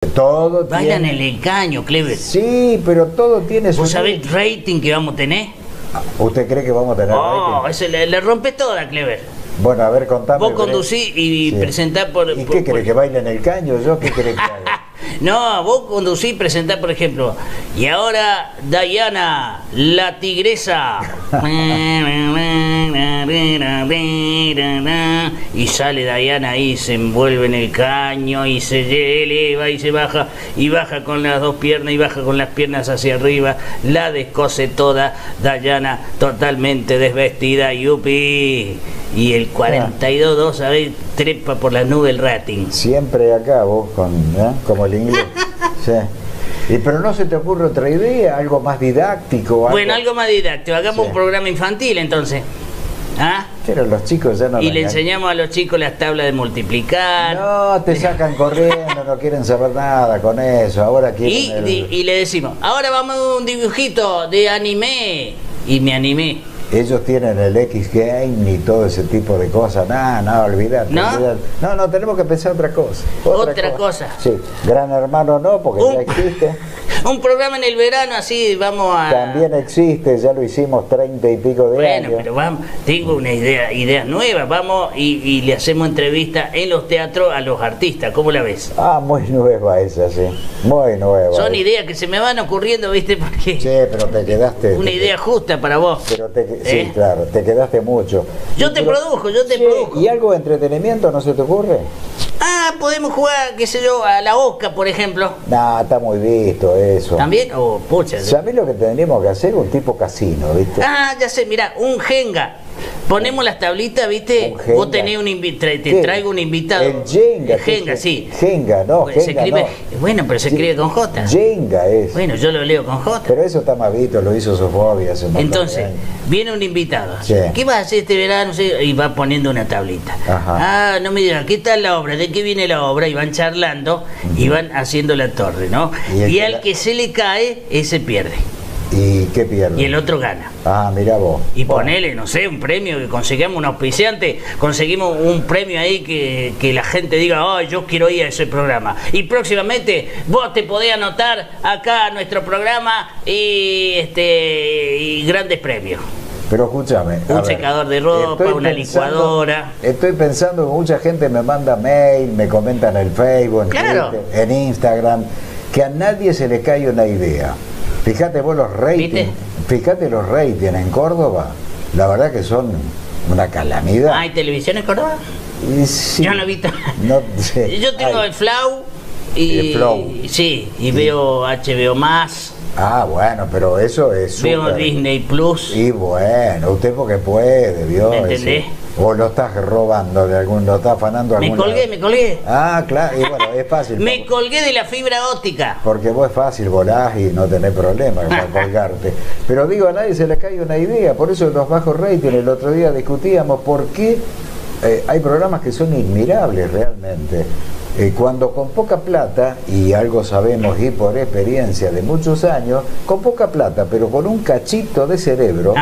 Todo Bailan tiene... en el caño, Clever. Sí, pero todo tiene su... ¿Vos sabés el rating que vamos a tener? ¿Usted cree que vamos a tener Oh, rating? ese le rompe toda, Clever. Bueno, a ver, contame. Vos conducís y presentás por... ¿Y qué querés, que baile en el caño? ¿Yo qué querés que haga? No, vos conducís y presentás, por ejemplo, y ahora Diana, la tigresa. Y sale Diana ahí, se envuelve en el caño y se eleva y se baja, y baja con las dos piernas y baja con las piernas hacia arriba, la descose toda, Diana totalmente desvestida, yupi. Y el 42, ¿sabés? Trepa por la nube el rating. Siempre acá vos, como el inglés. Sí. Pero no se te ocurre otra idea, algo más didáctico. Bueno, algo más didáctico. Hagamos un programa infantil entonces. ¿Ah? Pero los chicos ya no... Y le enseñamos a los chicos las tablas de multiplicar. No, te sacan corriendo, no quieren saber nada con eso. Ahora quieren... Y le decimos, ahora vamos a un dibujito de anime. Y me animé. Ellos tienen el X Game y todo ese tipo de cosas. No, olvidate. ¿No? No, tenemos que pensar otra cosa. Otra cosa. Sí, Gran Hermano no, porque ya existe. Un programa en el verano así, vamos a... También existe, ya lo hicimos 30 y pico de años. Bueno, pero vamos, tengo una idea nueva. Vamos y le hacemos entrevista en los teatros a los artistas. ¿Cómo la ves? Ah, muy nueva esa, sí. Muy nueva. Son ideas que se me van ocurriendo, ¿viste? Porque... Sí, pero te quedaste... Una idea justa para vos. Pero sí, claro, te quedaste mucho. Yo te produzco. ¿Y algo de entretenimiento no se te ocurre? Ah, podemos jugar, qué sé yo, a la Oscar, por ejemplo. No, está muy visto eso. ¿También? Pucha. ¿Sabés lo que tendríamos que hacer? Un tipo casino, ¿viste? Ah, ya sé, mirá, un Jenga. Ponemos las tablitas, ¿viste? Vos tenés un invitado, te traigo un invitado. El Jenga. Jenga, sí. Jenga, no, Jenga se escribe, no. Bueno, pero se escribe con J. Jenga es. Bueno, yo lo leo con J. Pero eso está más visto, lo hizo Sofobia hace un montón de Entonces, años. viene un invitado. Sí. ¿Qué vas a hacer este verano? Y va poniendo una tablita. Ajá. Ah, no me digan, ¿qué tal la obra? ¿De qué viene la obra? Y van charlando y van haciendo la torre, ¿no? Y al que se le cae, ese pierde. ¿Y qué pierde? Y el otro gana. Ah, mirá vos. Y ponele, no sé, un premio, que conseguimos un auspiciante, conseguimos un premio ahí que la gente diga, oh, yo quiero ir a ese programa. Y próximamente vos te podés anotar acá a nuestro programa y grandes premios. Pero escúchame. Un secador de ropa, una licuadora. Estoy pensando que mucha gente me manda mail, me comenta en el Facebook, Claro. Twitter, en Instagram, que a nadie se le cae una idea. Fíjate vos los ratings. ¿Viste? Fíjate los ratings en Córdoba. La verdad que son una calamidad. ¿Hay televisión en Córdoba? Sí. Yo no he visto. No sé. Yo tengo el Flow El Flow. Sí, y veo HBO Más. Ah, bueno, pero eso es Veo súper. Disney Plus. Y bueno, usted porque puede, ¿vio? ¿Me entendés? O lo estás robando de algún, lo estás afanando de Me algún colgué, lado. me colgué. Ah, claro, y bueno, es fácil. Me colgué de la fibra óptica. Porque vos es fácil, volás y no tenés problema para colgarte. Pero digo, a nadie se le cae una idea, por eso los bajos ratings, el otro día discutíamos por qué hay programas que son inmirables realmente. Cuando con poca plata, y algo sabemos y por experiencia de muchos años, con poca plata, pero con un cachito de cerebro,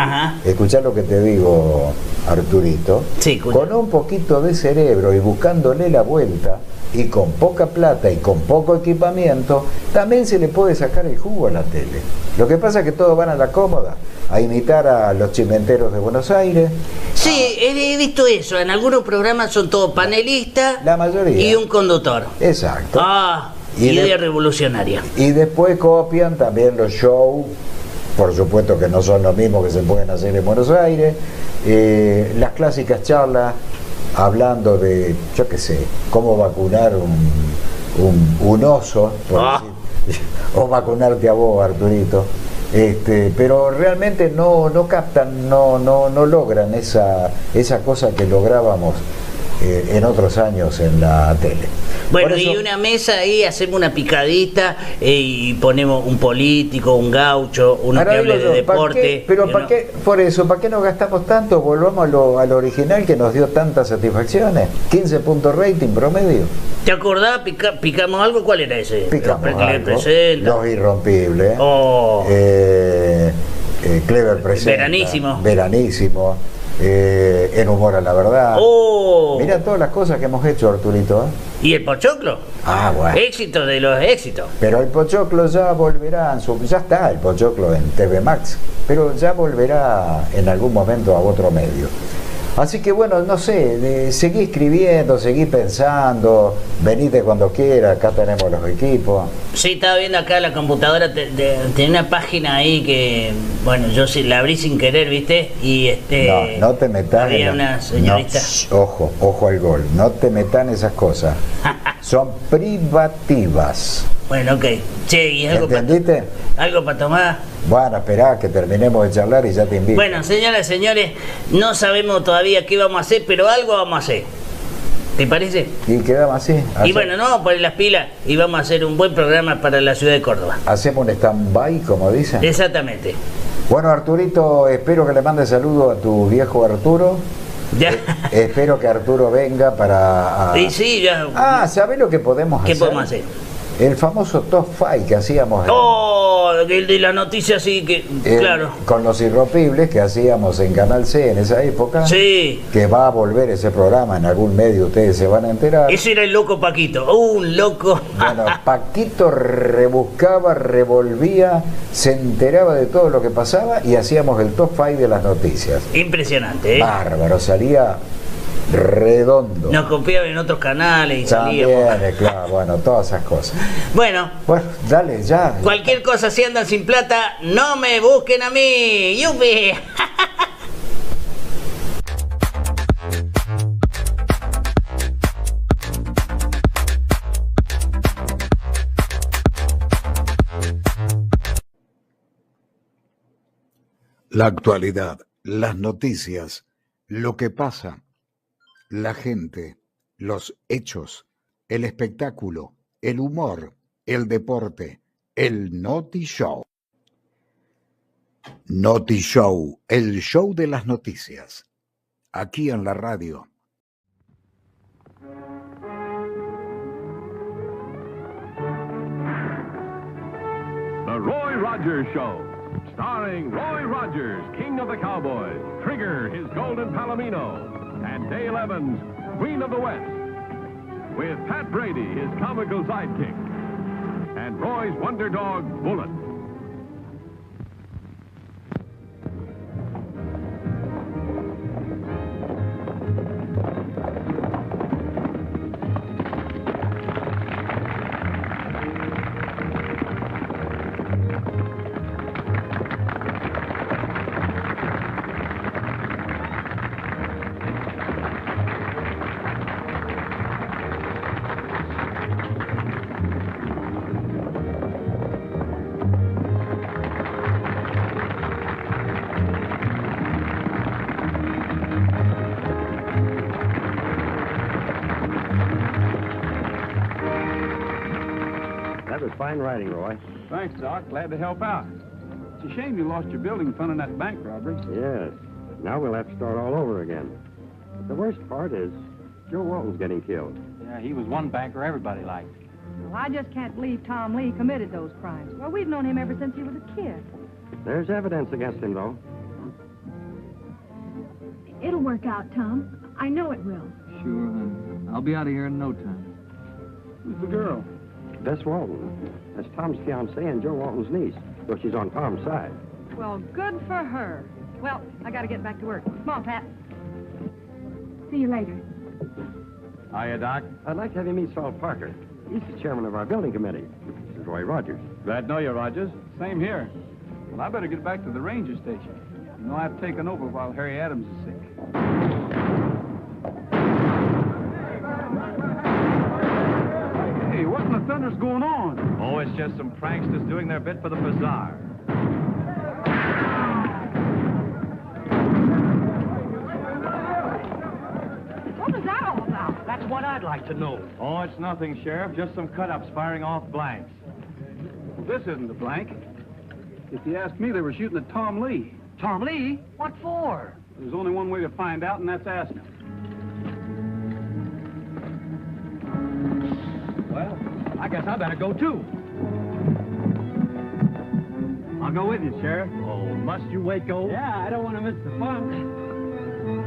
escuchá lo que te digo, Arturito, sí, con un poquito de cerebro y buscándole la vuelta, y con poca plata y con poco equipamiento, también se le puede sacar el jugo a la tele. Lo que pasa es que todos van a la cómoda, a imitar a los chimenteros de Buenos Aires. Sí, he visto eso. En algunos programas son todos panelistas. La mayoría. Y un conductor. Exacto. Ah, idea revolucionaria. Y después copian también los shows, por supuesto que no son los mismos que se pueden hacer en Buenos Aires, las clásicas charlas hablando de, yo qué sé, cómo vacunar un oso, por decir, o vacunarte a vos, Arturito. Pero realmente no captan, no logran esa cosa que lográbamos en otros años en la tele. Bueno, eso, y una mesa ahí, hacemos una picadita y ponemos un político, un gaucho, uno que hable de deporte. ¿Para qué? Por eso, ¿para qué nos gastamos tanto? Volvamos al original que nos dio tantas satisfacciones. 15 puntos rating promedio. ¿Te acordás? ¿Picamos algo? ¿Cuál era ese? Picamos algo. Los Irrompibles. Oh. Clever presenta. Veranísimo. Veranísimo. en Humor a la Verdad. ¡Oh! Mira todas las cosas que hemos hecho, Arturito. ¿Y el Pochoclo? Ah, bueno. Éxito de los éxitos. Pero el Pochoclo ya volverá, ya está el Pochoclo en TV Max, pero ya volverá en algún momento a otro medio. Así que bueno, no sé, seguí escribiendo, seguí pensando, venite cuando quiera, acá tenemos los equipos. Sí, estaba viendo acá la computadora, tenía una página ahí que, bueno, yo sí la abrí sin querer, ¿viste? Y No te metas había una señorita. No, ojo al gol, no te metas en esas cosas. Son privativas. Bueno, ok. Che, ¿y algo ¿entendiste? ¿Algo para tomar? Bueno, esperá que terminemos de charlar y ya te invito. Bueno, señoras y señores, no sabemos todavía qué vamos a hacer, pero algo vamos a hacer. ¿Te parece? Y quedamos así. Y bueno, no vamos a poner las pilas y vamos a hacer un buen programa para la ciudad de Córdoba. Hacemos un stand-by, como dicen. Exactamente. Bueno, Arturito, espero que le mandes saludos a tu viejo Arturo. Ya. Espero que Arturo venga para... Y sí, ya. ¿sabés lo que podemos hacer? ¿Qué podemos hacer? El famoso top 5 que hacíamos. Oh, el de la noticia, sí, que claro. Con los irrompibles que hacíamos en Canal C en esa época. Sí. Que va a volver ese programa en algún medio, ustedes se van a enterar. Ese era el loco Paquito. Un loco. Bueno, Paquito rebuscaba, revolvía, se enteraba de todo lo que pasaba y hacíamos el top 5 de las noticias. Impresionante, ¿eh? Bárbaro, salía redondo. Nos copiaban en otros canales y también, salíamos. claro, bueno, todas esas cosas. Bueno, dale, ya. Cualquier cosa, si andan sin plata, no me busquen a mí. ¡Yupi! La actualidad, las noticias, lo que pasa, la gente, los hechos, el espectáculo, el humor, el deporte, el Noti Show. Noti Show, el show de las noticias, aquí en la radio. The Roy Rogers Show, starring Roy Rogers, King of the Cowboys, Trigger, his golden palomino, and Dale Evans, Queen of the West, with Pat Brady, his comical sidekick, and Roy's wonder dog, Bullet. Fine writing, Roy. Thanks, Doc. Glad to help out. It's a shame you lost your building fund in that bank robbery. Yes. Now we'll have to start all over again. But the worst part is Joe Walton's getting killed. Yeah, he was one banker everybody liked. Well, I just can't believe Tom Lee committed those crimes. Well, we've known him ever since he was a kid. There's evidence against him, though. It'll work out, Tom. I know it will. Sure, hon. I'll be out of here in no time. Who's the girl? Bess Walton. That's Tom's fiancée and Joe Walton's niece, though she's on Tom's side. Well, good for her. Well, I gotta get back to work. Come on, Pat. See you later. Hiya, Doc. I'd like to have you meet Saul Parker. He's the chairman of our building committee. This is Roy Rogers. Glad to know you, Rogers. Same here. Well, I better get back to the ranger station. You know, I've taken over while Harry Adams is sick. Hey, what in the thunder's going on? Oh, it's just some pranksters doing their bit for the bazaar. What was that all about? That's what I'd like to know. Oh, it's nothing, Sheriff. Just some cut-ups firing off blanks. Well, this isn't a blank. If you ask me, they were shooting at Tom Lee. Tom Lee? What for? There's only one way to find out, and that's ask him. Well, I guess I better go, too. I'll go with you, Sheriff. Oh, must you, Waco? Yeah, I don't want to miss the fun.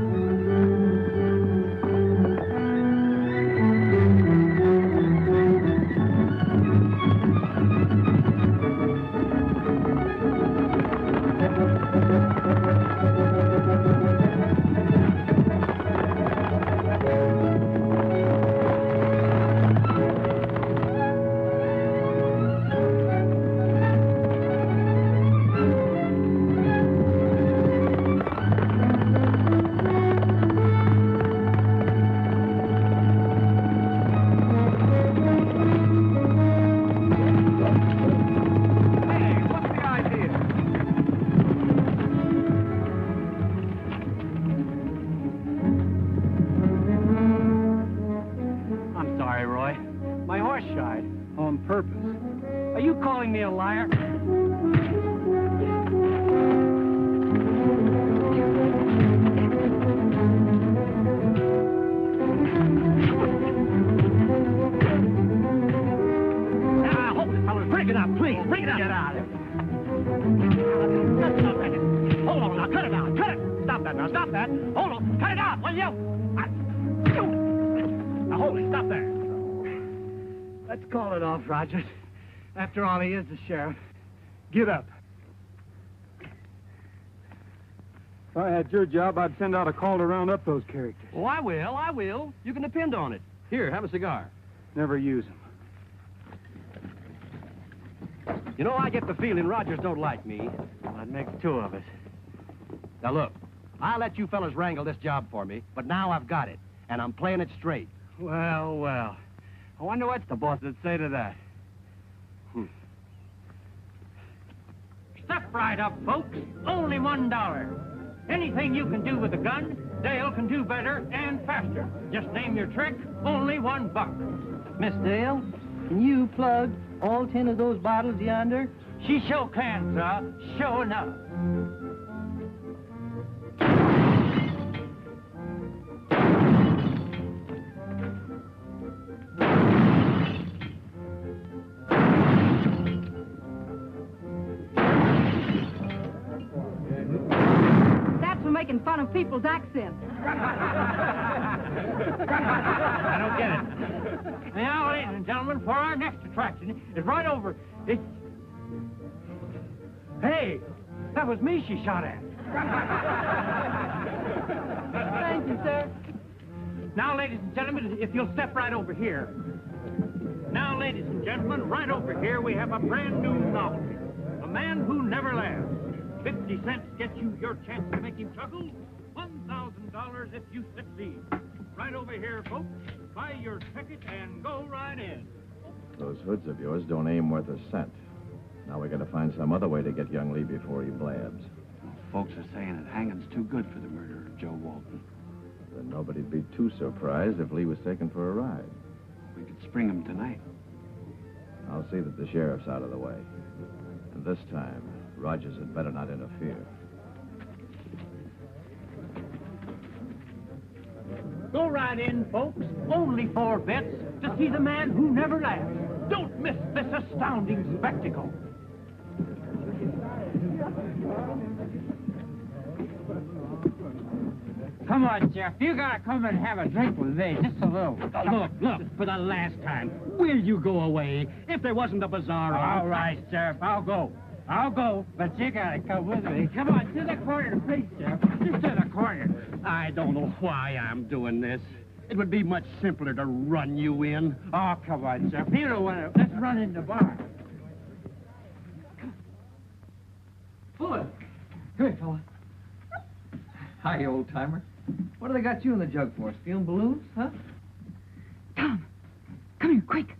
Are you calling me a liar? Hold it, fellas. Bring it up, please. Bring it up. Get out of here. Hold on now. Cut it out. Cut it. Stop that now. Stop that. Hold on. Cut it out, will you? Now, hold it. Stop there. Let's call it off, Rogers. After all, he is the sheriff. Get up. If I had your job, I'd send out a call to round up those characters. Oh, I will. I will. You can depend on it. Here, have a cigar. Never use them. You know, I get the feeling Rogers don't like me. Well, that makes two of us. Now, look, I'll let you fellas wrangle this job for me, but now I've got it, and I'm playing it straight. Well, well. I wonder what the boss would say to that. Step right up, folks. Only $1. Anything you can do with a gun, Dale can do better and faster. Just name your trick, only $1. Miss Dale, can you plug all 10 of those bottles yonder? She sure can, sir. Sure enough. Making fun of people's accents. I don't get it. Now, ladies and gentlemen, for our next attraction is right over. Hey, that was me she shot at. Thank you, sir. Now, ladies and gentlemen, if you'll step right over here. Now, ladies and gentlemen, right over here we have a brand new novelty. A Man Who Never Laughs. 50 cents gets you your chance to make him chuckle. $1,000 if you succeed. Right over here, folks. Buy your ticket and go right in. Those hoods of yours don't aim worth a cent. Now we gotta find some other way to get young Lee before he blabs. Folks are saying that hanging's too good for the murder of Joe Walton. Then nobody'd be too surprised if Lee was taken for a ride. We could spring him tonight. I'll see that the sheriff's out of the way. And this time, Rogers had better not interfere. Go right in, folks. Only 4 bets to see the man who never laughs. Don't miss this astounding spectacle. Come on, Jeff. You gotta come and have a drink with me. Just a little. Look, for the last time, will you go away? If there wasn't a bazaar on... All right, Sheriff. I'll go, but you gotta come with me. Come on, to the corner, please, Sheriff. Just to the corner. I don't know why I'm doing this. It would be much simpler to run you in. Oh, come on, Sheriff. You don't want to. Let's run in the bar. Bullet. Come here, fella. Hi, old-timer. What do they got you in the jug for? Stealing balloons, huh? Tom, come here, quick.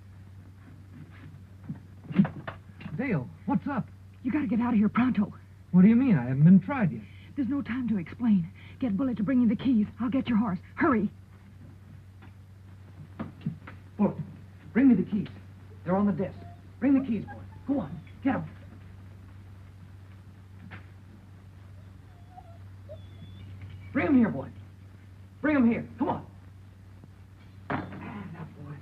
Dale, what's up? You gotta get out of here pronto. What do you mean? I haven't been tried yet. There's no time to explain. Get Bullet to bring you the keys. I'll get your horse. Hurry. Bullet, bring me the keys. They're on the desk. Bring the keys, boy. Go on, get them. Bring them here, boy. Bring them here. Come on. Now, boy.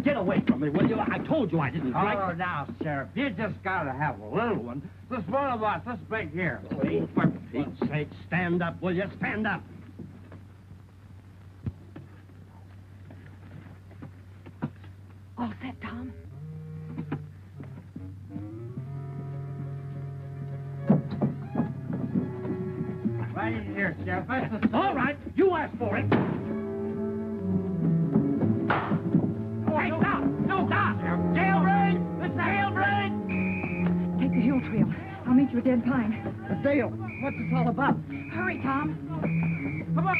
Get away from me, will you? I told you I didn't like... Oh, now, Sheriff, you just gotta have a little one. This one of us, this big here. Oh, for Pete's sake, stand up, will you? Stand up. All set, Tom. Right in here, Sheriff. All right, you asked for it. Hey, stop! No, stop! Jailbreak! It's a jailbreak! Take the hill trail. I'll meet you at Dead Pine. But Dale, what's this all about? Hurry, Tom. Come on!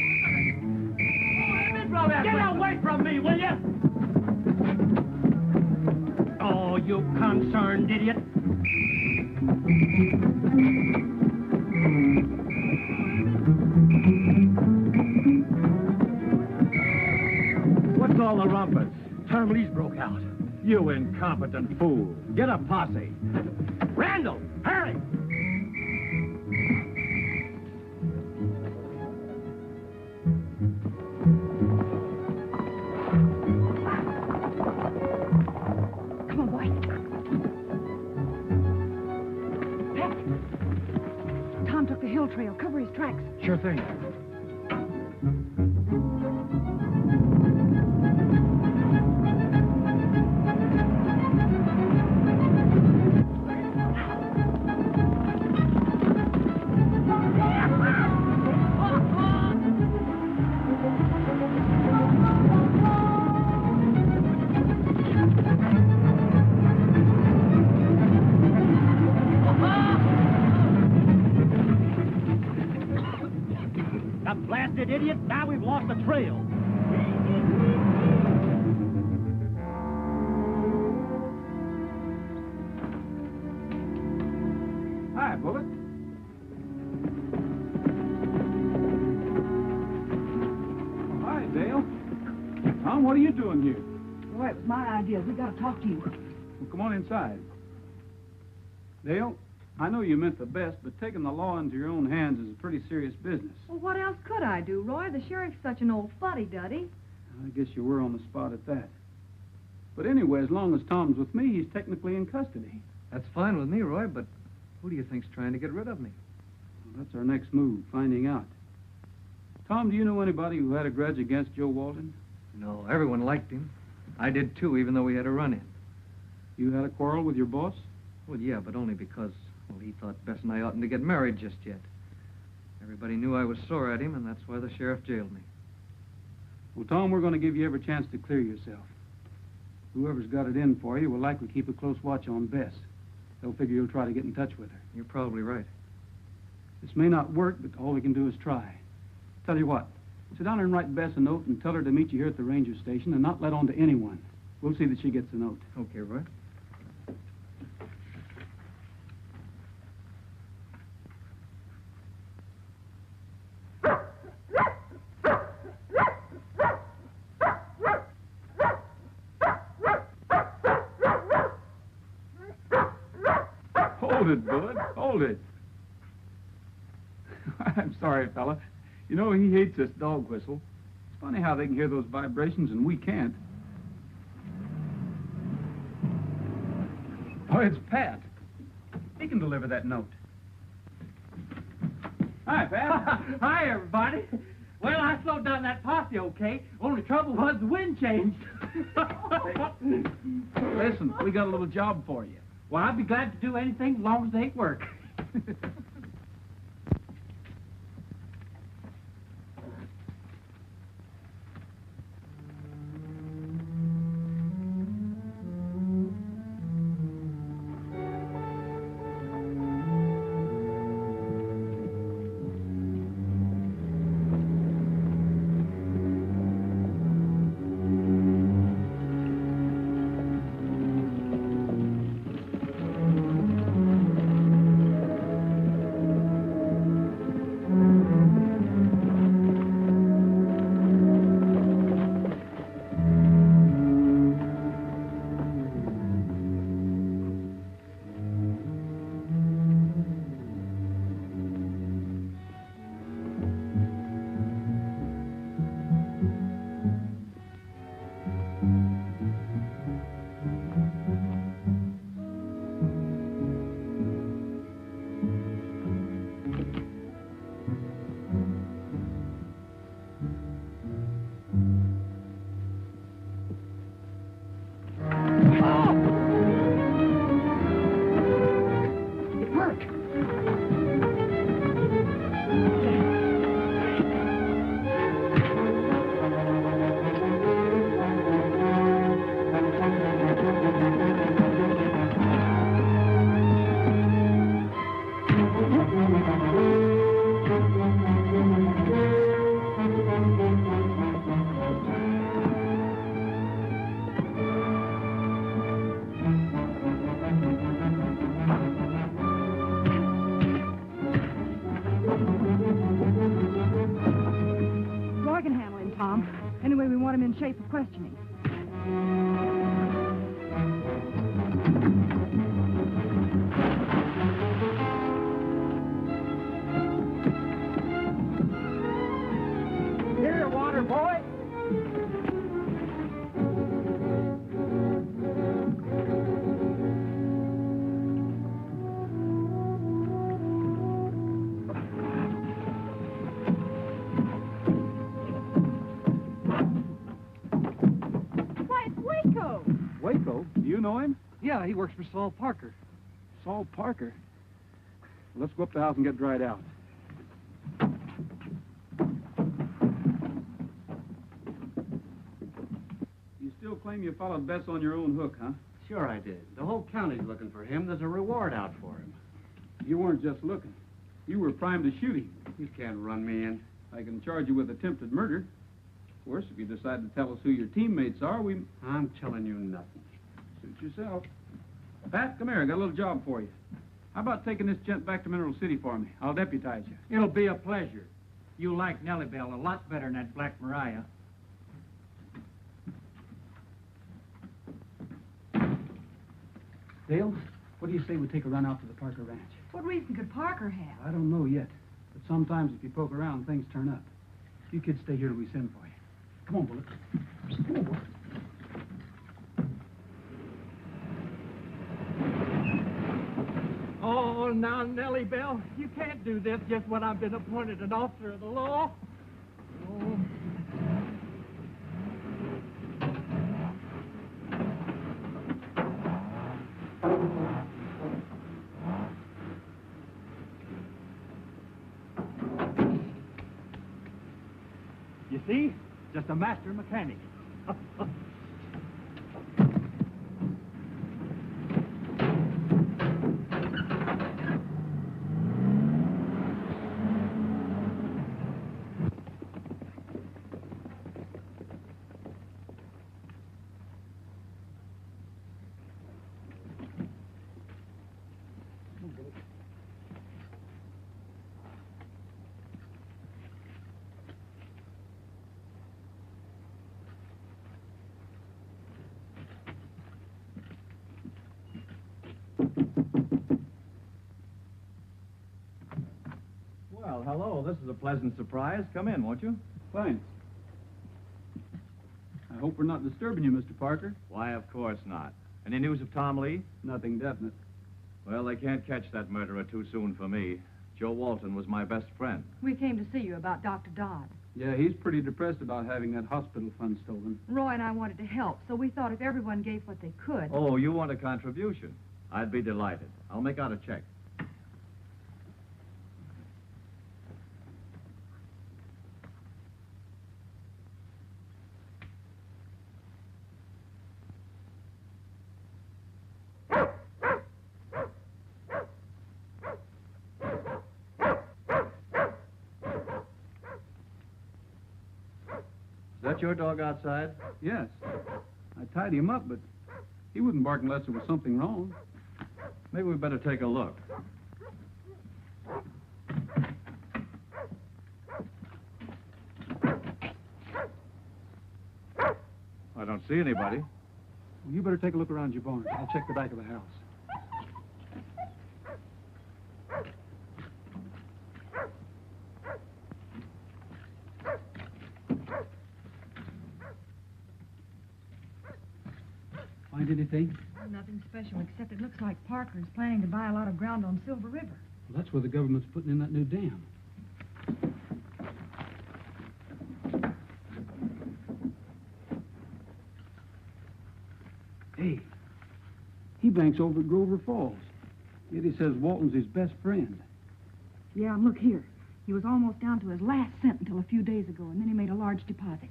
Get away from me, will you? Oh, you concerned idiot. all the rumpus? Hermes broke out. You incompetent fool. Get a posse. Randall, hurry! Come on, boy. Pat, Tom took the hill trail. Cover his tracks. Sure thing. That blasted idiot, now we've lost the trail. Hi, Bullet. Oh, hi, Dale. Tom, what are you doing here? Boy, it was my idea. We got to talk to you. Well, come on inside. Dale, I know you meant the best, but taking the law into your own hands is a pretty serious business. Well, what else could I do, Roy? The sheriff's such an old fuddy-duddy. I guess you were on the spot at that. But anyway, as long as Tom's with me, he's technically in custody. That's fine with me, Roy, but who do you think's trying to get rid of me? Well, that's our next move, finding out. Tom, do you know anybody who had a grudge against Joe Walton? No, everyone liked him. I did too, even though we had a run-in. You had a quarrel with your boss? Well, yeah, but only because, well, he thought Bess and I oughtn't to get married just yet. Everybody knew I was sore at him, and that's why the sheriff jailed me. Well, Tom, we're going to give you every chance to clear yourself. Whoever's got it in for you will likely keep a close watch on Bess. They'll figure you'll try to get in touch with her. You're probably right. This may not work, but all we can do is try. Tell you what, sit down and write Bess a note and tell her to meet you here at the ranger station and not let on to anyone. We'll see that she gets the note. Okay, Roy. Hold it, Bud. Hold it. I'm sorry, fella. You know, he hates this dog whistle. It's funny how they can hear those vibrations and we can't. Oh, it's Pat. He can deliver that note. Hi, Pat. Hi, everybody. Well, I slowed down that posse, okay? Only trouble was the wind changed. Listen, we got a little job for you. Well, I'd be glad to do anything as long as they work. Tom. Anyway, we want him in shape for questioning. Here, water boy. Waco? Do you know him? Yeah, he works for Saul Parker. Saul Parker? Well, let's go up the house and get dried out. You still claim you followed Bess on your own hook, huh? Sure I did. The whole county's looking for him. There's a reward out for him. You weren't just looking. You were primed to shoot him. You can't run me in. I can charge you with attempted murder. Of course, if you decide to tell us who your teammates are, I'm telling you nothing. Suit yourself. Pat, come here. I got a little job for you. How about taking this gent back to Mineral City for me? I'll deputize you. It'll be a pleasure. You like Nellie Bell a lot better than that Black Mariah. Dale, what do you say we take a run out to the Parker Ranch? What reason could Parker have? I don't know yet, but sometimes if you poke around, things turn up. You kids stay here till we send for you. Come on, Bullet. Come on, Bullet. Oh, now, Nellie Bell, you can't do this just when I've been appointed an officer of the law. Oh. You see? Just a master mechanic. Well, hello. This is a pleasant surprise. Come in, won't you? Thanks. I hope we're not disturbing you, Mr. Parker. Why, of course not. Any news of Tom Lee? Nothing definite. Well, they can't catch that murderer too soon for me. Joe Walton was my best friend. We came to see you about Dr. Dodd. Yeah, he's pretty depressed about having that hospital fund stolen. Roy and I wanted to help, so we thought if everyone gave what they could... Oh, you want a contribution? I'd be delighted. I'll make out a check. Is that your dog outside? Yes. I tied him up, but he wouldn't bark unless there was something wrong. Maybe we better take a look. I don't see anybody. Well, you better take a look around your barn. I'll check the back of the house. Find anything? Nothing special, except it looks like Parker's planning to buy a lot of ground on Silver River. Well, that's where the government's putting in that new dam. Hey, he banks over at Grover Falls. Yet he says Walton's his best friend. Yeah, and look here. He was almost down to his last cent until a few days ago, and then he made a large deposit.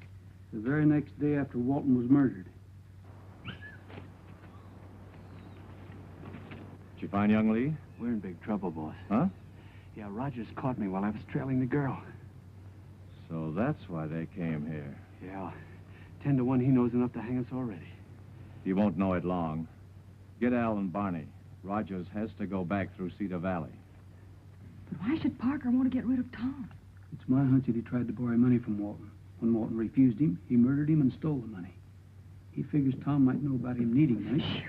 The very next day after Walton was murdered. Did you find young Lee? We're in big trouble, boss. Huh? Yeah, Rogers caught me while I was trailing the girl. So that's why they came here. Yeah. 10 to 1, he knows enough to hang us already. He won't know it long. Get Al and Barney. Rogers has to go back through Cedar Valley. But why should Parker want to get rid of Tom? It's my hunch that he tried to borrow money from Walton. When Morton refused him, he murdered him and stole the money. He figures Tom might know about him needing money.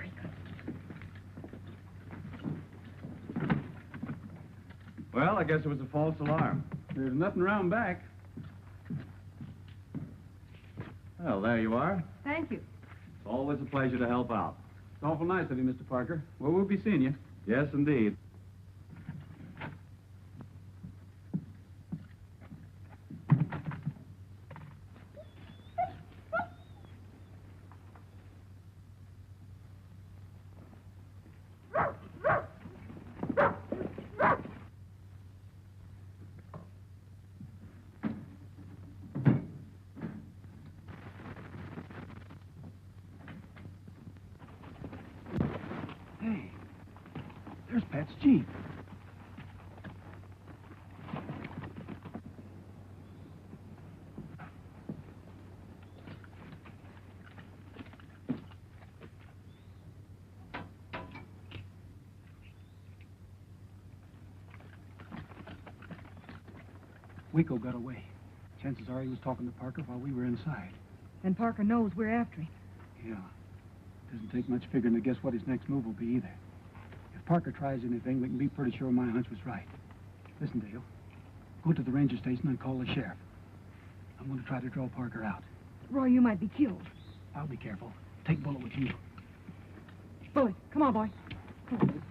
Well, I guess it was a false alarm. There's nothing around back. Well, there you are. Thank you. It's always a pleasure to help out. It's awful nice of you, Mr. Parker. Well, we'll be seeing you. Yes, indeed. Hey, there's Pat's Jeep. Waco got away. Chances are he was talking to Parker while we were inside. And Parker knows we're after him. Yeah. Doesn't take much figuring to guess what his next move will be either. If Parker tries anything, we can be pretty sure my hunch was right. Listen, Dale. Go to the ranger station and call the sheriff. I'm going to try to draw Parker out. Roy, you might be killed. I'll be careful. Take Bullet with you. Bullet, come on, boy. Come on.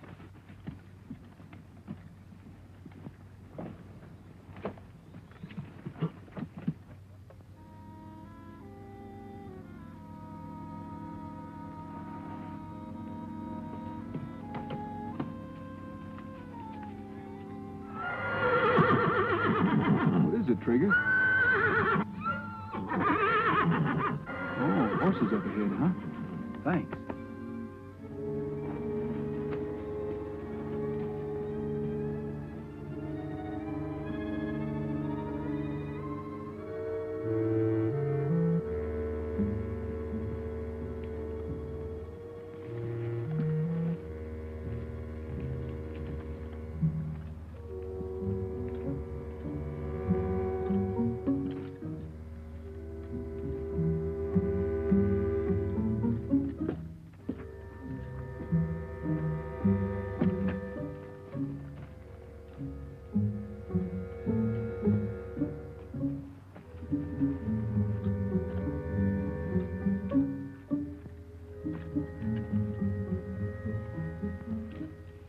Trigger? Oh, horses up ahead, huh? Thanks.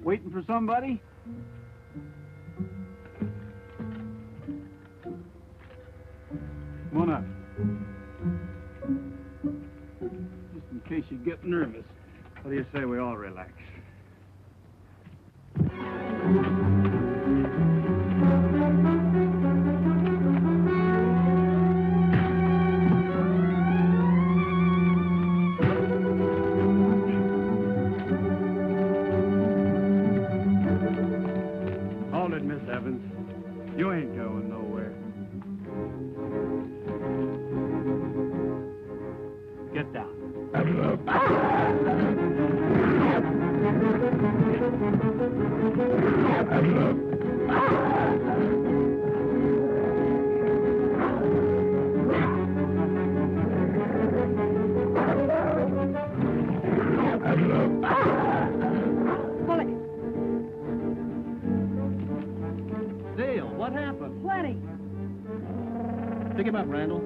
Waiting for somebody? Come on up. Just in case you get nervous. What do you say we all relax? Hold it, Miss Evans. You ain't going nowhere. Get down. Bullet, Dale, what happened? plenty. Pick him up, Randall.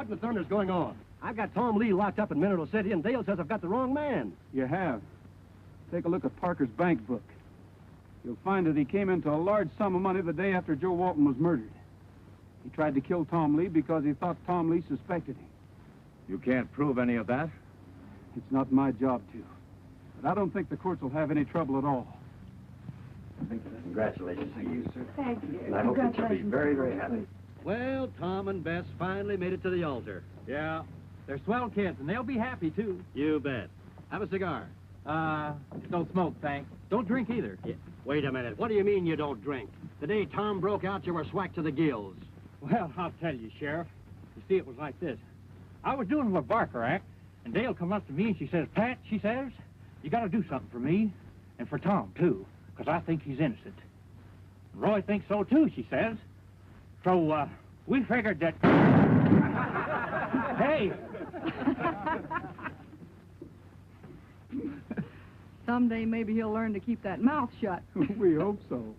What in the thunder's going on? I've got Tom Lee locked up in Mineral City, and Dale says I've got the wrong man. You have. Take a look at Parker's bank book. You'll find that he came into a large sum of money the day after Joe Walton was murdered. He tried to kill Tom Lee because he thought Tom Lee suspected him. You can't prove any of that? It's not my job to. But I don't think the courts will have any trouble at all. Congratulations to you, sir. Thank you. And I hope that you'll be Congratulations. very, very happy. Well, Tom and Bess finally made it to the altar. Yeah, they're swell kids, and they'll be happy, too. You bet. Have a cigar. Don't smoke, thanks. Don't drink either. Yeah. Wait a minute. What do you mean you don't drink? The day Tom broke out, you were swacked to the gills. Well, I'll tell you, Sheriff. You see, it was like this. I was doing the Barker Act, and Dale come up to me and she says, Pat, she says, you got to do something for me, and for Tom, too, because I think he's innocent. Roy thinks so, too, she says. So, we figured that... Hey! Someday maybe he'll learn to keep that mouth shut. We hope so.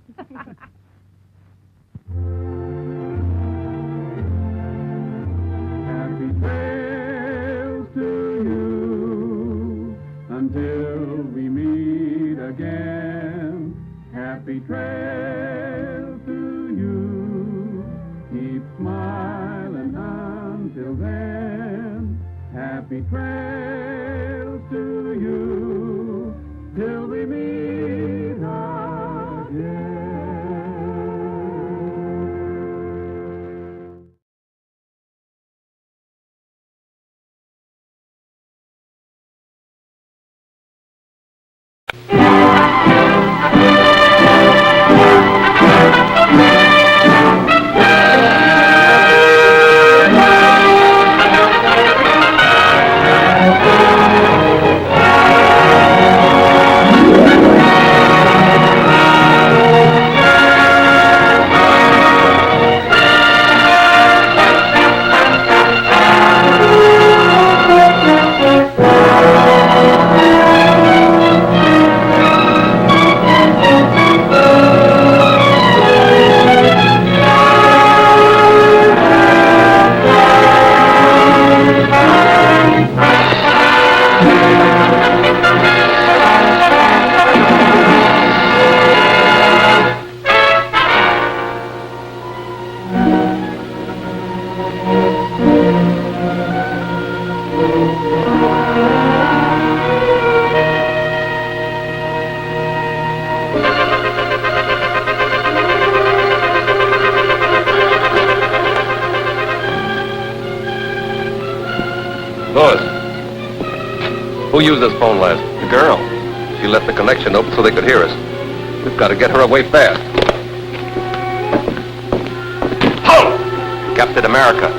Happy trails to you until we meet again. Happy trails to you. Keep smiling until then. Happy trails to you till we meet again. Who used this phone last? The girl. She left the connection open so they could hear us. We've got to get her away fast. Halt! Captain America.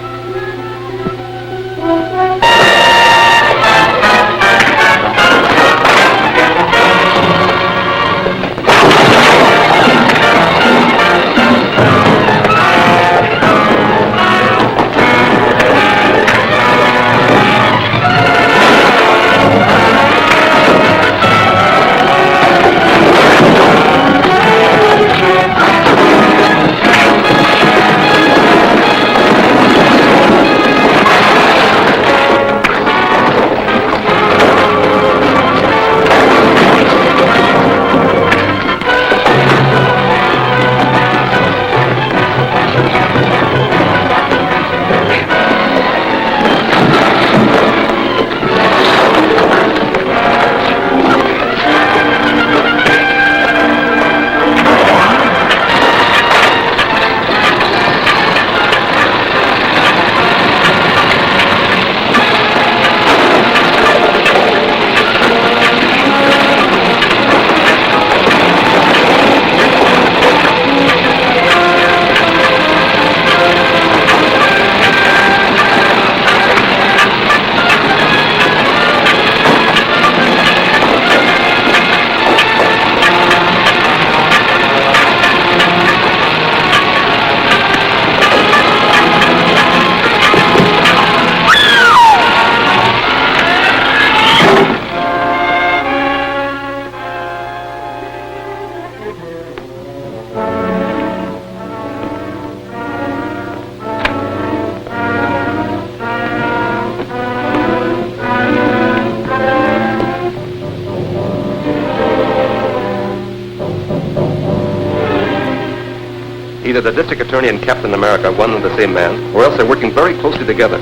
Either the district attorney and Captain America are one and the same man, or else they're working very closely together.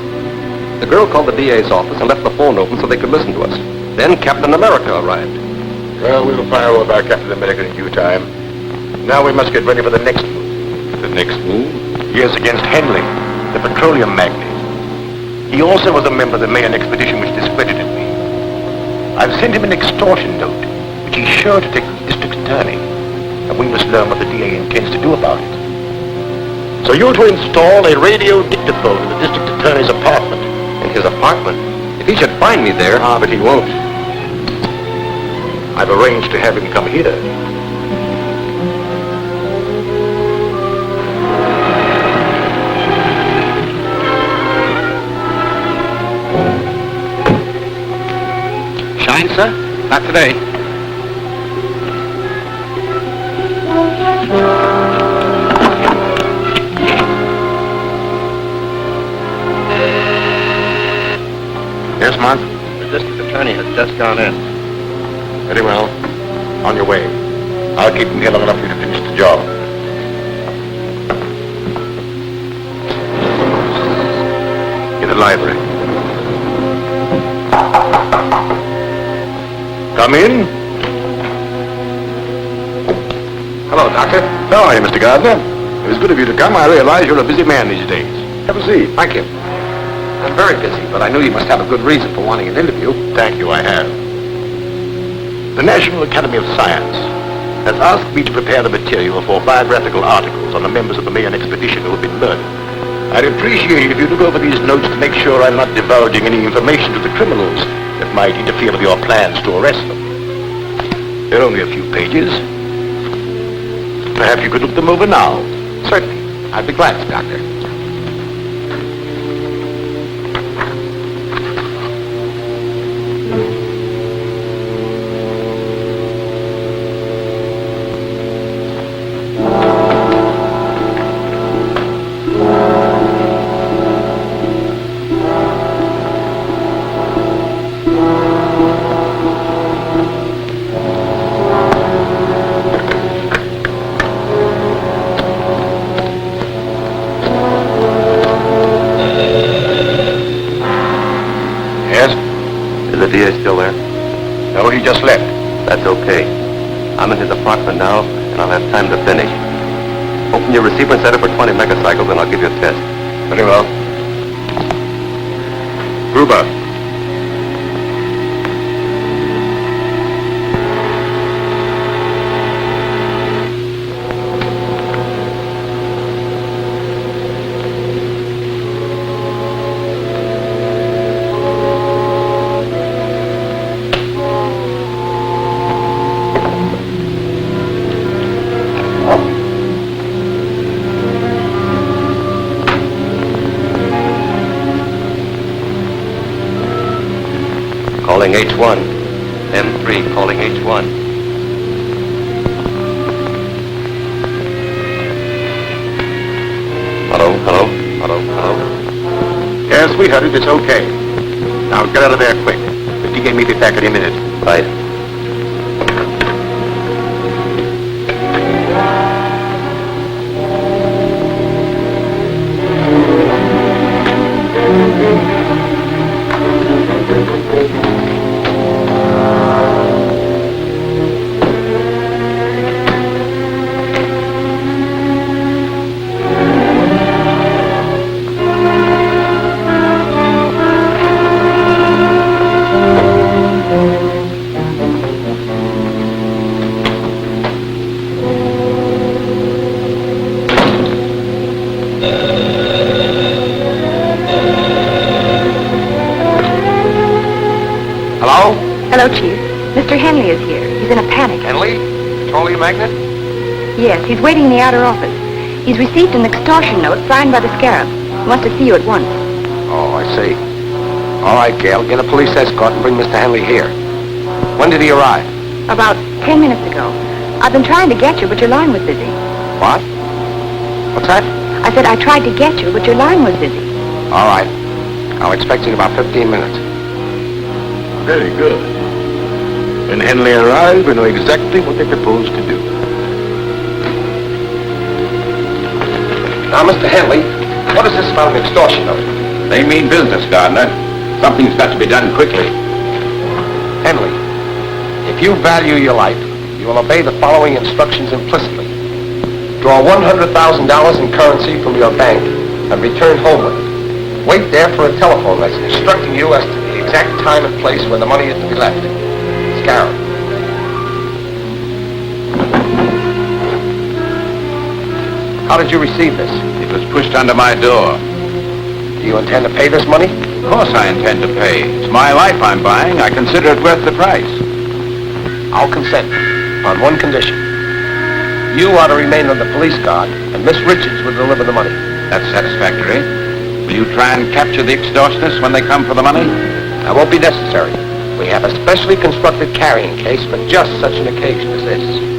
The girl called the DA's office and left the phone open so they could listen to us. Then Captain America arrived. Well, we'll fire over our Captain America in due time. Now we must get ready for the next move. The next move? Yes, against Henley, the petroleum magnate. He also was a member of the Mayan expedition which discredited me. I've sent him an extortion note, which he's sure to take to the district attorney. And we must learn what the DA intends to do about it. So you're to install a radio dictaphone in the district attorney's apartment. In his apartment? If he should find me there... Ah, but he won't. I've arranged to have him come here. Shine, sir? Not today. Yes, Mark? The district attorney has just gone in. Very well. On your way. I'll keep him here long enough for you to finish the job. In the library. Come in. Hello, Doctor. How are you, Mr. Gardner? It was good of you to come. I realize you're a busy man these days. Have a seat. Thank you. I'm very busy, but I knew you must have a good reason for wanting an interview. Thank you, I have. The National Academy of Science has asked me to prepare the material for biographical articles on the members of the Mayan expedition who have been murdered. I'd appreciate it if you look over these notes to make sure I'm not divulging any information to the criminals that might interfere with your plans to arrest them. They're only a few pages. Perhaps you could look them over now. Certainly. I'd be glad to, Doctor. The DA still there? No, he just left. That's okay. I'm in his apartment now, and I'll have time to finish. Open your receiver and set it for 20 megacycles, and I'll give you a test. Very well. Gruber. Calling H1. M3 calling H1. Hello, hello, hello, hello. Yes, sweetheart, it's okay. Now get out of there quick. The DA may be back any minute. Right. Hello, Chief. Mr. Henley is here. He's in a panic. Henley? Petroleum magnate? Yes, he's waiting in the outer office. He's received an extortion note signed by the Scarab. He wants to see you at once. Oh, I see. All right, Gail, get a police escort and bring Mr. Henley here. When did he arrive? About 10 minutes ago. I've been trying to get you, but your line was busy. What? What's that? I said I tried to get you, but your line was busy. All right. I'll expect you in about 15 minutes. Very good. When Henley arrives, we know exactly what they propose to do. Now, Mr. Henley, what is this about an extortion note? They mean business, Gardner. Something's got to be done quickly. Henley, if you value your life, you will obey the following instructions implicitly. Draw $100,000 in currency from your bank and return home with it. Wait there for a telephone message instructing you as to the exact time and place where the money is to be left. Scarab. How did you receive this? It was pushed under my door. Do you intend to pay this money? Of course I intend to pay. It's my life I'm buying. I consider it worth the price. I'll consent on one condition. You are to remain on the police guard, and Miss Richards will deliver the money. That's satisfactory. Will you try and capture the extortionists when they come for the money? That won't be necessary. We have a specially constructed carrying case for just such an occasion as this.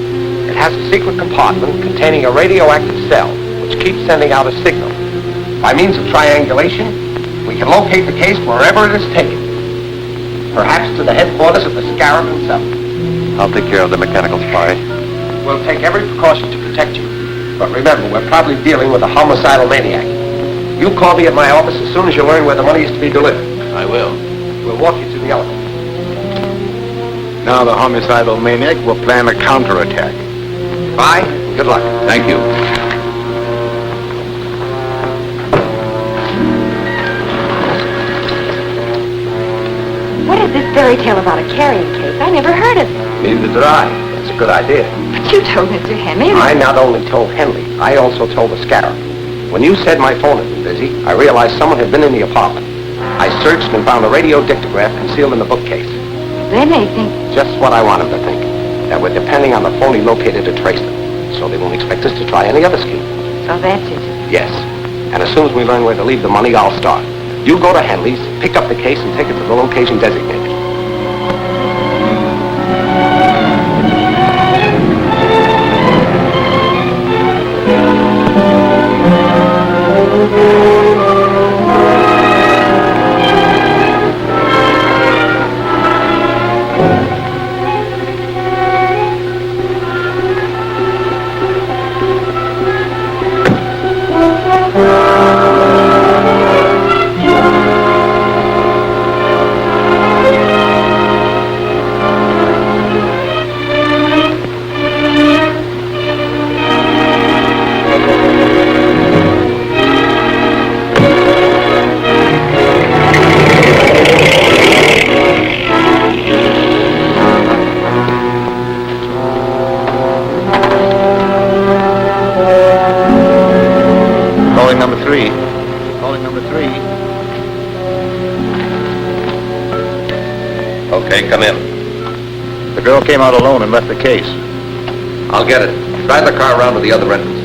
It has a secret compartment containing a radioactive cell, which keeps sending out a signal. By means of triangulation, we can locate the case wherever it is taken. Perhaps to the headquarters of the Scarab himself. I'll take care of the mechanical spy. We'll take every precaution to protect you. But remember, we're probably dealing with a homicidal maniac. You call me at my office as soon as you learn where the money is to be delivered. I will. We'll walk you to the elevator. Now the homicidal maniac will plan a counterattack. Bye. Good luck. Thank you. What is this fairy tale about a carrying case? I never heard of it. Neither did I. It's a good idea. But you told Mr. Henley. I not only told Henley, I also told the Scarab. When you said my phone had been busy, I realized someone had been in the apartment. I searched and found a radio dictograph concealed in the bookcase. They may think... Just what I want them to think. That we're depending on the phone he located to trace them. So they won't expect us to try any other scheme. So that's it. Yes. And as soon as we learn where to leave the money, I'll start. You go to Henley's, pick up the case, and take it to the location designated. Okay, come in. The girl came out alone and left the case. I'll get it. Drive the car around to the other entrance.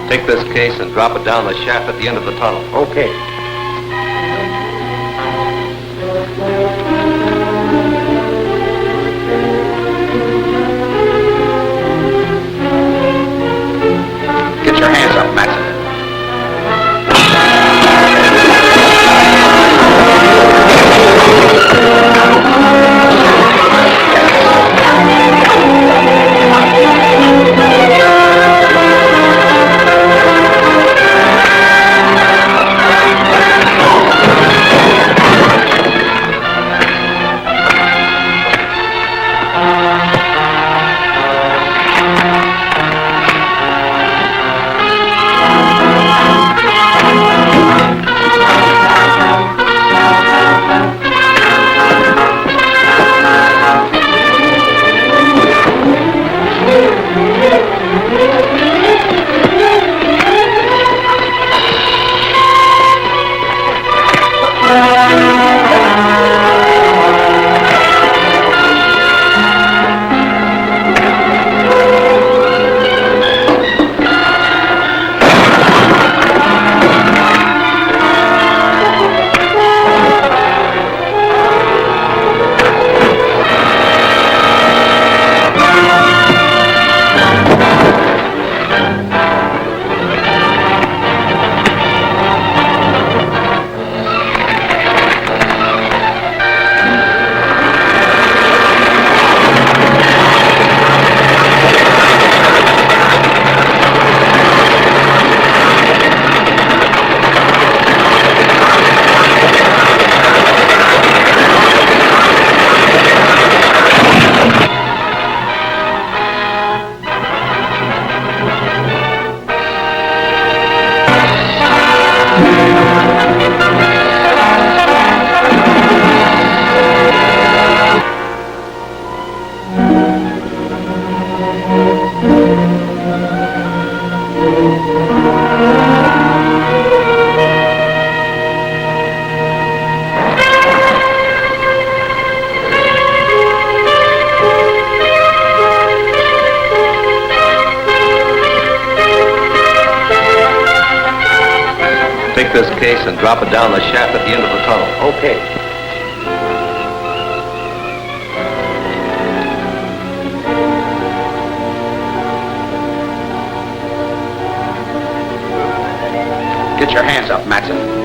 Take this case and drop it down the shaft at the end of the tunnel. Okay. case and drop it down the shaft at the end of the tunnel. Okay. Get your hands up, Matson.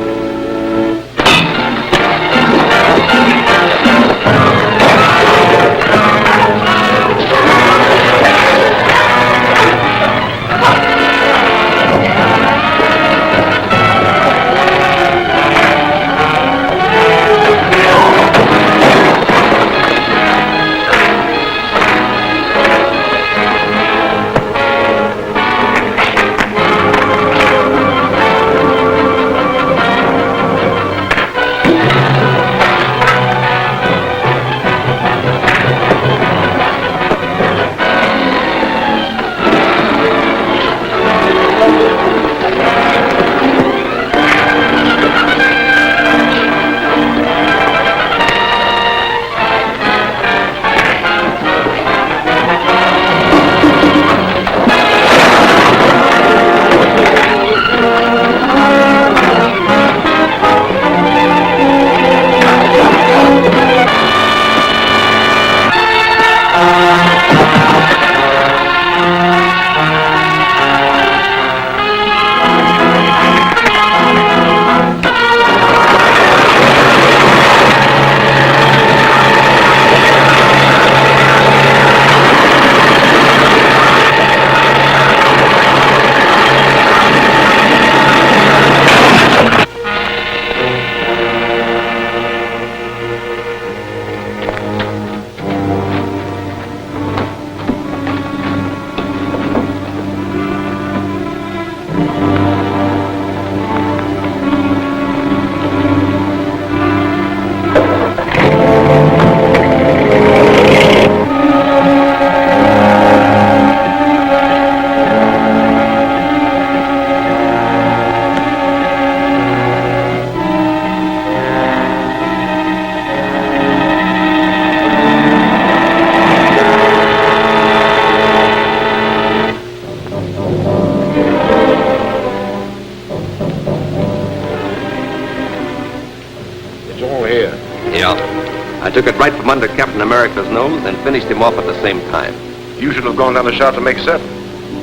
I took it right from under Captain America's nose and finished him off at the same time. You should have gone down the shaft to make certain.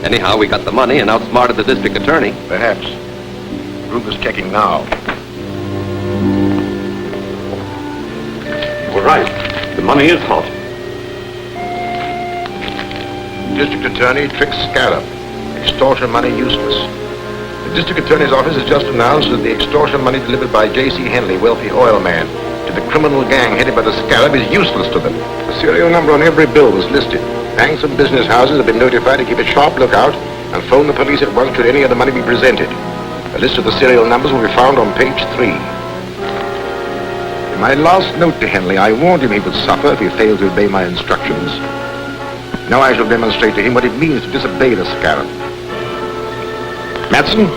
Anyhow, we got the money and outsmarted the district attorney. Perhaps. Ruger's checking now. All right. The money is hot. District Attorney tricks Scarab. Extortion money useless. The District Attorney's office has just announced that the extortion money delivered by J.C. Henley, wealthy oil man, to the criminal gang headed by the Scarab is useless to them. The serial number on every bill was listed. Banks and business houses have been notified to keep a sharp lookout and phone the police at once should any of the money be presented. A list of the serial numbers will be found on page 3. In my last note to Henley, I warned him he would suffer if he failed to obey my instructions. Now I shall demonstrate to him what it means to disobey the Scarab. Matson,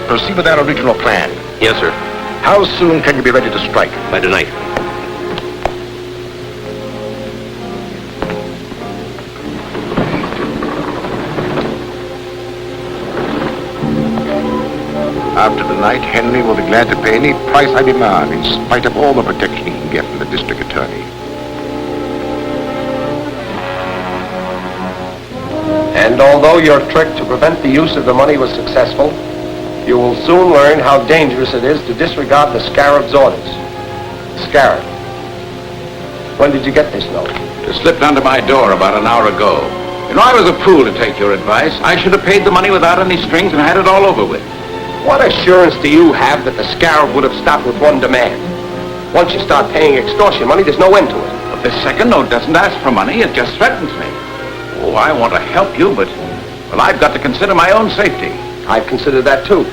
proceed with our original plan. Yes, sir. How soon can you be ready to strike? By tonight. After tonight, Henry will be glad to pay any price I demand, in spite of all the protection he can get from the district attorney. And although your trick to prevent the use of the money was successful, you will soon learn how dangerous it is to disregard the Scarab's orders. Scarab, when did you get this note? It slipped under my door about an hour ago. You know, I was a fool to take your advice. I should have paid the money without any strings and had it all over with. What assurance do you have that the Scarab would have stopped with one demand? Once you start paying extortion money, there's no end to it. But this second note doesn't ask for money, it just threatens me. Oh, I want to help you, but, well, I've got to consider my own safety. I've considered that too,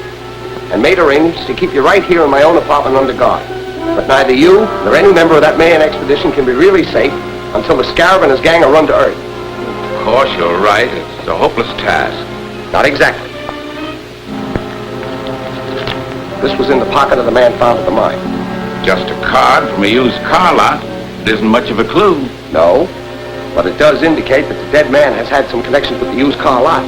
and made arrangements to keep you right here in my own apartment under guard. But neither you nor any member of that Mayan expedition can be really safe until the Scarab and his gang are run to earth. Of course, you're right. It's a hopeless task. Not exactly. This was in the pocket of the man found at the mine. Just a card from a used car lot. It isn't much of a clue. No, but it does indicate that the dead man has had some connections with the used car lot.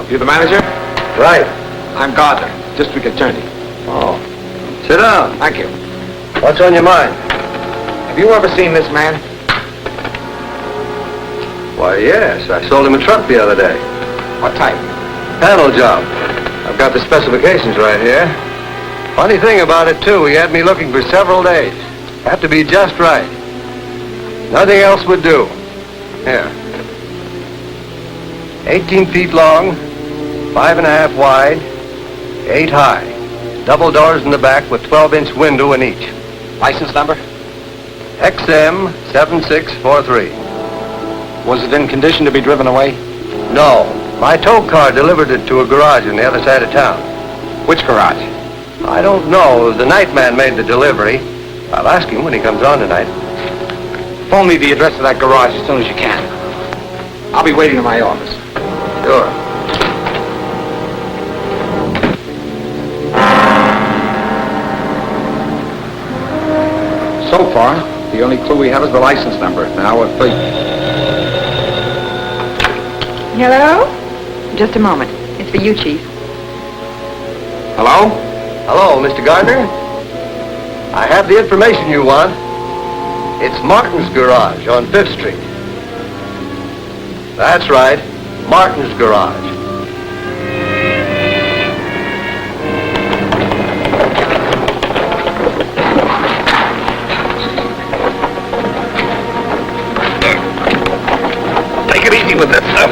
You the manager? Right. I'm Gardner, district attorney. Oh. Sit down. Thank you. What's on your mind? Have you ever seen this man? Why, yes. I sold him a truck the other day. What type? Panel job. I've got the specifications right here. Funny thing about it, too, he had me looking for several days. Had to be just right. Nothing else would do. Here. 18 feet long, 5.5 wide, 8 high. Double doors in the back with 12-inch window in each. License number? XM 7643. Was it in condition to be driven away? No. My tow car delivered it to a garage on the other side of town. Which garage? I don't know. The night man made the delivery. I'll ask him when he comes on tonight. Phone me the address of that garage as soon as you can. I'll be waiting in my office. Sure. So far, the only clue we have is the license number. Now we're free. Hello? Just a moment. It's for you, Chief. Hello? Hello, Mr. Gardner. I have the information you want. It's Martin's garage on 5th Street. That's right. Martin's garage. Take it easy with this stuff.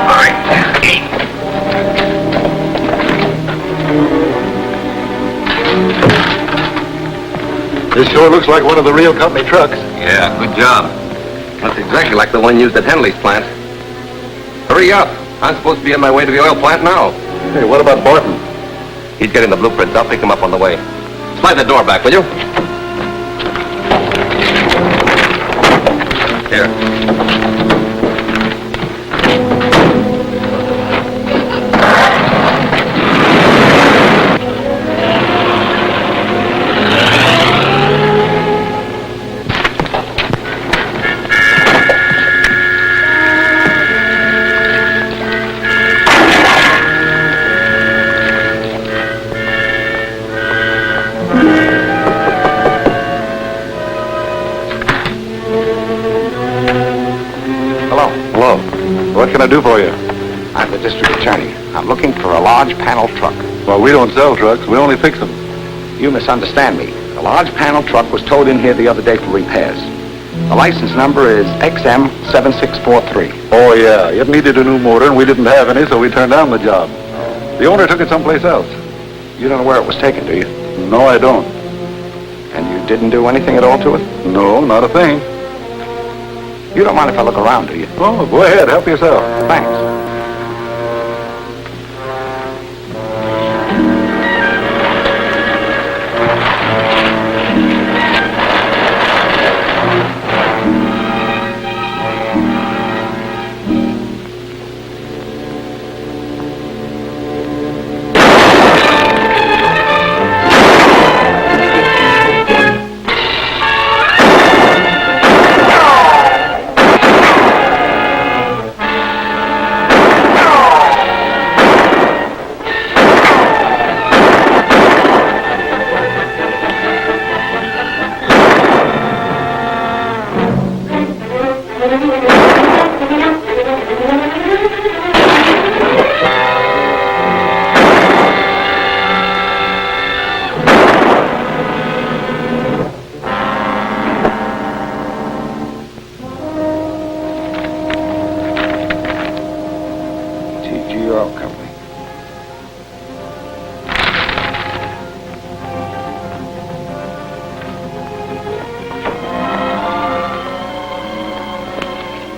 All right. This sure looks like one of the real company trucks. Yeah, good job. That's exactly like the one used at Henley's plant. Hurry up. I'm supposed to be on my way to the oil plant now. Hey, what about Barton? He's getting the blueprints. I'll pick him up on the way. Slide the door back, will you? Here. What can I do for you? I'm the district attorney. I'm looking for a large panel truck. Well, we don't sell trucks. We only fix them. You misunderstand me. The large panel truck was towed in here the other day for repairs. The license number is XM 7643. Oh, yeah. It needed a new motor, and we didn't have any, so we turned down the job. The owner took it someplace else. You don't know where it was taken, do you? No, I don't. And you didn't do anything at all to it? No, not a thing. You don't mind if I look around, do you? Oh, go ahead. Help yourself. Thanks.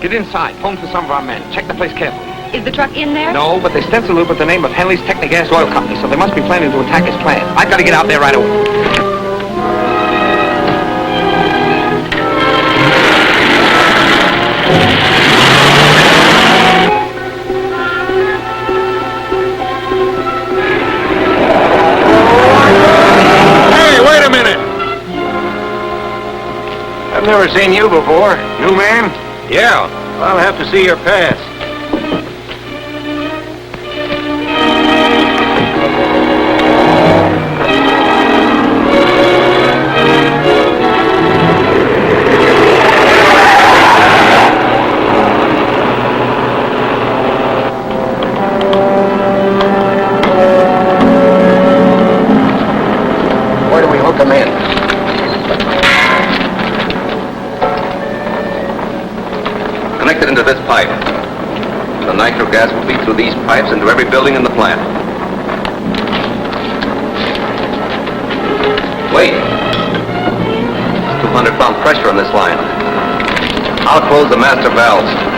Get inside. Phone for some of our men. Check the place carefully. Is the truck in there? No, but they stenciled it with the name of Henley's Technigas Oil Company, so they must be planning to attack his plant. I've got to get out there right away. Hey, wait a minute! I've never seen you before. New man? Yeah, I'll have to see your pass. Come in. Connected into this pipe. The nitro gas will feed through these pipes into every building in the plant. Wait. 200-pound pressure on this line. I'll close the master valves.